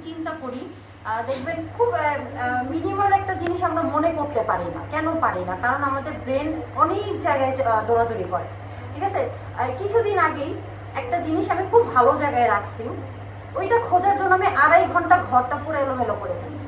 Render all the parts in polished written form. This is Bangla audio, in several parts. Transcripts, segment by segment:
চিন্তা করি দেখবেন খুব মিনিমাল একটা জিনিস আমরা মনে করতে পারি না। কেন পারি না? কারণ আমাদের ব্রেন অনেক জায়গায় দৌড়াদৌড়ি করে। ঠিক আছে, কিছুদিন আগেই একটা জিনিস আমি খুব ভালো জায়গায় রাখছি, ওইটা খোঁজার জন্য আমি 2.5 ঘন্টা ঘরটা পুরো এলোমেলো করে ফেলছি।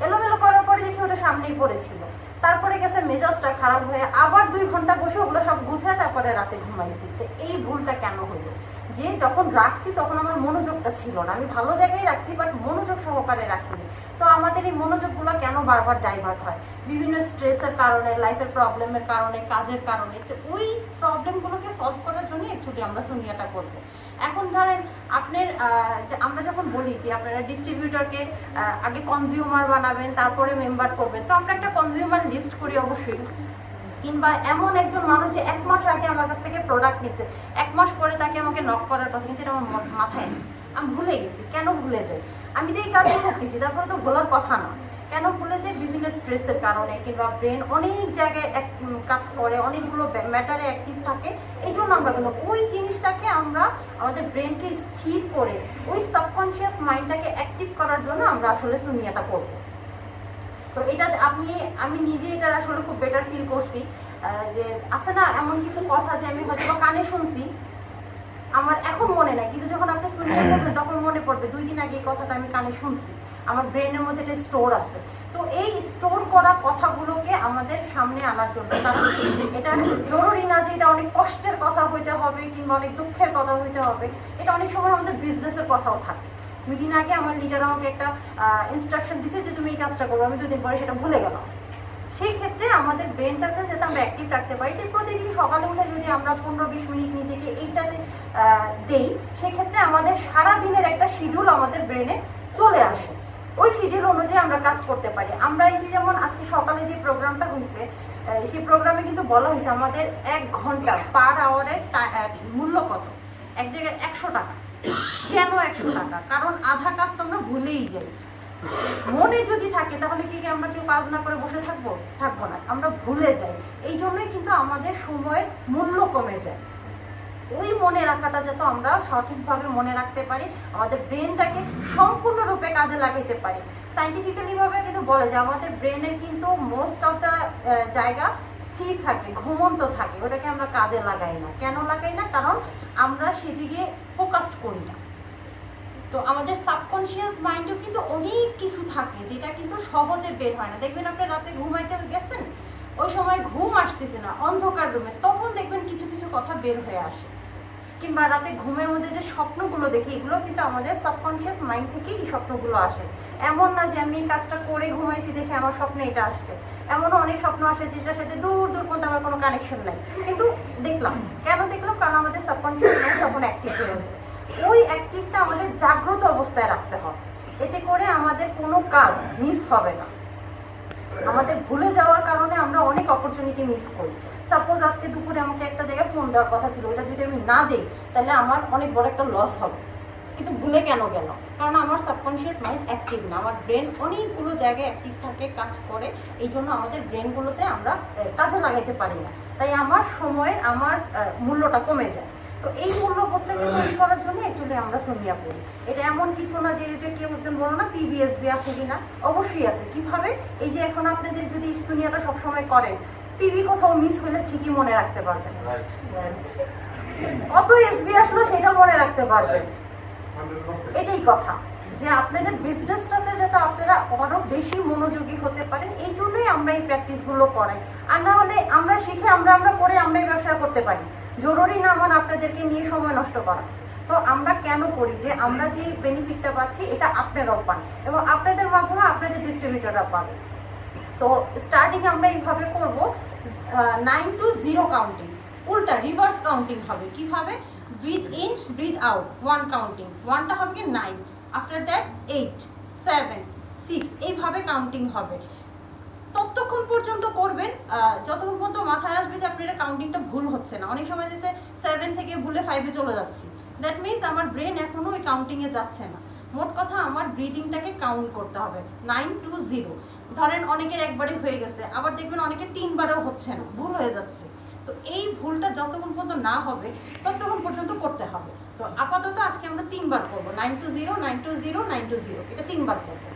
এলোমেলো করার পরে দেখি ওটা সামনেই পড়েছিল। তারপরে গেছে মেজাজটা খারাপ হয়ে আবার 2 ঘন্টা বসে ওগুলো সব গুছায় তারপরে রাতে ঘুমাইছি। তো এই ভুলটা কেন হলো? যে যখন রাখছি তখন আমার মনোযোগটা ছিল না। আমি ভালো জায়গায় রাখছি বাট মনোযোগ সহকারে রাখিনি। তো আমাদের এই মনোযোগগুলো কেন বারবার ডাইভার্ট হয়? বিভিন্ন স্ট্রেসের কারণে, লাইফের প্রবলেমের কারণে, কাজের কারণে। তো ওই প্রবলেমগুলোকে সলভ করার জন্য অ্যাকচুয়ালি আমরা সুনিয়াটা করব। এখন ধরেন আপনার আমরা যখন বলি যে আপনারা ডিস্ট্রিবিউটরকে আগে কনজিউমার বানাবেন তারপরে মেম্বার করবেন, তো আমরা একটা কনজিউমার লিস্ট করি অবশ্যই। কিংবা এমন একজন মানুষ যে 1 মাস আগে আমার কাছ থেকে প্রোডাক্ট নিছে, 1 মাস পরে তাকে আমাকে নক করার কথা, কিন্তু এটা আমার মাথায় নেই, আমি ভুলে গেছি। কেন ভুলে যাই? আমি তো এই কাজই করতেছি, তারপরে তো ভোলার কথা না। কেন ভুলে যাই? বিভিন্ন স্ট্রেসের কারণে, কিংবা ব্রেন অনেক জায়গায় কাজ করে, অনেকগুলো ম্যাটারে অ্যাক্টিভ থাকে। এই জন্য আমরা কেন ওই জিনিসটাকে আমরা আমাদের ব্রেনকে স্থির করে ওই সাবকনশিয়াস মাইন্ডটাকে অ্যাক্টিভ করার জন্য আমরা আসলে সুনিয়াটা করবো। তো এটা আমি নিজে এটার আসলে খুব বেটার ফিল করছি। যে আছে না এমন কিছু কথা যে আমি হয়তো কানে শুনছি, আমার এখন মনে নাই, কিন্তু যখন আপনি শুনিয়ে করবেন তখন মনে পড়বে 2 দিন আগে এই কথাটা আমি কানে শুনছি। আমার ব্রেনের মধ্যে একটা স্টোর আছে। তো এই স্টোর করা কথাগুলোকে আমাদের সামনে আনার জন্য, কারণ এটা জরুরি না যে এটা অনেক কষ্টের কথা হইতে হবে কিংবা অনেক দুঃখের কথা হইতে হবে। এটা অনেক সময় আমাদের বিজনেসের কথাও থাকে। 2 দিন আগে আমার লিডার আমাকে একটা ইনস্ট্রাকশন দিছে যে তুমি এই কাজটা করো, আমি 2 দিন পরে সেটা ভুলে গেলাম। সেই ক্ষেত্রে আমাদের ব্রেনটাকে যাতে আমরা অ্যাক্টিভ রাখতে পারি, যে প্রতিদিন সকালে উঠে যদি আমরা 15-20 মিনিট নিজেকে এইটাতে দেই, সেক্ষেত্রে আমাদের সারা দিনের একটা শিডিউল আমাদের ব্রেনে চলে আসে। ওই শিডিউল অনুযায়ী আমরা কাজ করতে পারি। আমরা এই যে যেমন আজকে সকালে যে প্রোগ্রামটা হয়েছে, সেই প্রোগ্রামে কিন্তু বলা হয়েছে আমাদের 1 ঘন্টা পার আওয়ারের মূল্য কত। এক জায়গায় 100 টাকা। কেন 100 টাকা? কারণ আধা কাজ তো আমরা ভুলেই যাই। মনে যদি থাকে তাহলে কি আমরা কেউ কাজ না করে বসে থাকবো? থাকবো না, আমরা ভুলে যাই। এই জন্যই কিন্তু আমাদের সময়ের মূল্য কমে যায়। ওই মনে রাখাটা যাতে আমরা সঠিকভাবে মনে রাখতে পারি, আমাদের ব্রেনটাকে সম্পূর্ণরূপে কাজে লাগাইতে পারি। সাইন্টিফিক্যালি ভাবে কিন্তু বলে যে আমাদের ব্রেনের কিন্তু মোস্ট অফ দ্য জায়গা স্থির থাকে, ঘুমন্ত থাকে, ওটাকে আমরা কাজে লাগাই না। কেন লাগাই না? কারণ আমরা সেদিকে ফোকাসড করি না। তো আমাদের সাবকনশিয়াস মাইন্ডেও কিন্তু অনেক কিছু থাকে যেটা কিন্তু সহজে বের হয় না। দেখবেন আপনি রাতে ঘুমাইতে গেছেন, ওই সময় ঘুম আসতেছে না, অন্ধকার রুমে, তখন দেখবেন কিছু কিছু কথা বের হয়ে আসে। কিংবা রাতে ঘুমের মধ্যে যে স্বপ্নগুলো দেখি, এগুলো কিন্তু আমাদের সাবকনশিয়াস মাইন্ড থেকেই এই স্বপ্নগুলো আসে। এমন না যে আমি এই কাজটা করে ঘুমাইছি দেখে আমার স্বপ্নে এটা আসছে। এমনও অনেক স্বপ্ন আসে যেটার সাথে দূর দূর পর্যন্ত আমার কোনো কানেকশন নাই, কিন্তু দেখলাম। কেন দেখলাম? কারণ আমাদের সাবকনশিয়াস মাইন্ড তখন অ্যাক্টিভ হয়েছে। ওই অ্যাক্টিভটা আমাদের জাগ্রত অবস্থায় রাখতে হবে, এতে করে আমাদের কোনো কাজ মিস হবে না। আমাদের ভুলে যাওয়ার কারণে আমরা অনেক অপরচুনিটি মিস করি। সাপোজ আজকে দুপুরে আমাকে একটা জায়গায় ফোন দেওয়ার কথা ছিল, ওটা যদি আমি না দিই তাহলে আমার অনেক বড় একটা লস হবে, কিন্তু ভুলে কেন গেল? কারণ আমার সাবকনশিয়াস মাইন্ড অ্যাক্টিভ না। আমার ব্রেন অনেকগুলো জায়গায় অ্যাক্টিভ থাকে, কাজ করে। এই জন্য আমাদের ব্রেনগুলোতে আমরা কাজে লাগাইতে পারি না, তাই আমার সময়ের আমার মূল্যটা কমে যায়। তো এই মূল্যবোধটাকে তৈরি করার জন্য অ্যাকচুয়ালি আমরা সুনিয়া পড়ি। এটা এমন কিছু না যে কেউ একজন বলো না পিবিএসবি আছে কিনা, অবশ্যই আছে। কিভাবে? এই যে এখন আপনাদের যদি সুনিয়াটা সবসময় করেন, পিবি কোথাও মিস হলে ঠিকই মনে রাখতে পারবেন, কত এসবি আসলো সেটা মনে রাখতে পারবেন। এটাই কথা, যে আপনাদের বিজনেসটাতে যাতে আপনারা আরো বেশি মনোযোগী হতে পারেন, এই জন্যই আমরা এই প্র্যাকটিসগুলো করাই। আর না হলে আমরা শিখে আমরা করে আমরাই ব্যবসা করতে পারি। জরুরি না আমার আপনাদেরকে নিয়ে সময় নষ্ট করা। তো আমরা কেন করি? যে আমরা যে বেনিফিটটা পাচ্ছি এটা আপনারাও পান এবং আপনাদের মাধ্যমে আপনাদের ডিস্ট্রিবিউটররা পাবে। তো স্টার্টিং আমরা এইভাবে করব, 9 to 0 কাউন্টিং, উল্টা রিভার্স কাউন্টিং হবে। কিভাবে? Breathe in, breathe out, 1 counting. 1টা হবে কি 9, আফটার দ্যাট 8, 7, 6, এইভাবে কাউন্টিং হবে। ততক্ষণ পর্যন্ত করবেন যতক্ষণ পর্যন্ত মাথায় আসবে যে আপনার কাউন্টিংটা ভুল হচ্ছে না। অনেক সময় যে 7 থেকে ভুলে 5-এ চলে যাচ্ছি, দ্যাট মিনস আমার ব্রেন এখনো ওই কাউন্টিংয়ে যাচ্ছে না। মোট কথা আমার ব্রিদিংটাকে কাউন্ট করতে হবে 9 to 0। ধরেন অনেকের একবারই হয়ে গেছে, আবার দেখবেন অনেকের 3বারও হচ্ছে না, ভুল হয়ে যাচ্ছে। তো তো এই ভুলটা যতক্ষণ পর্যন্ত না হবে ততক্ষণ পর্যন্ত করতে হবে। তো আপাতত আজকে আমরা 3 বার করবো, 9 to 0 9 to 0 9 to 0, এটা 3 বার করবো।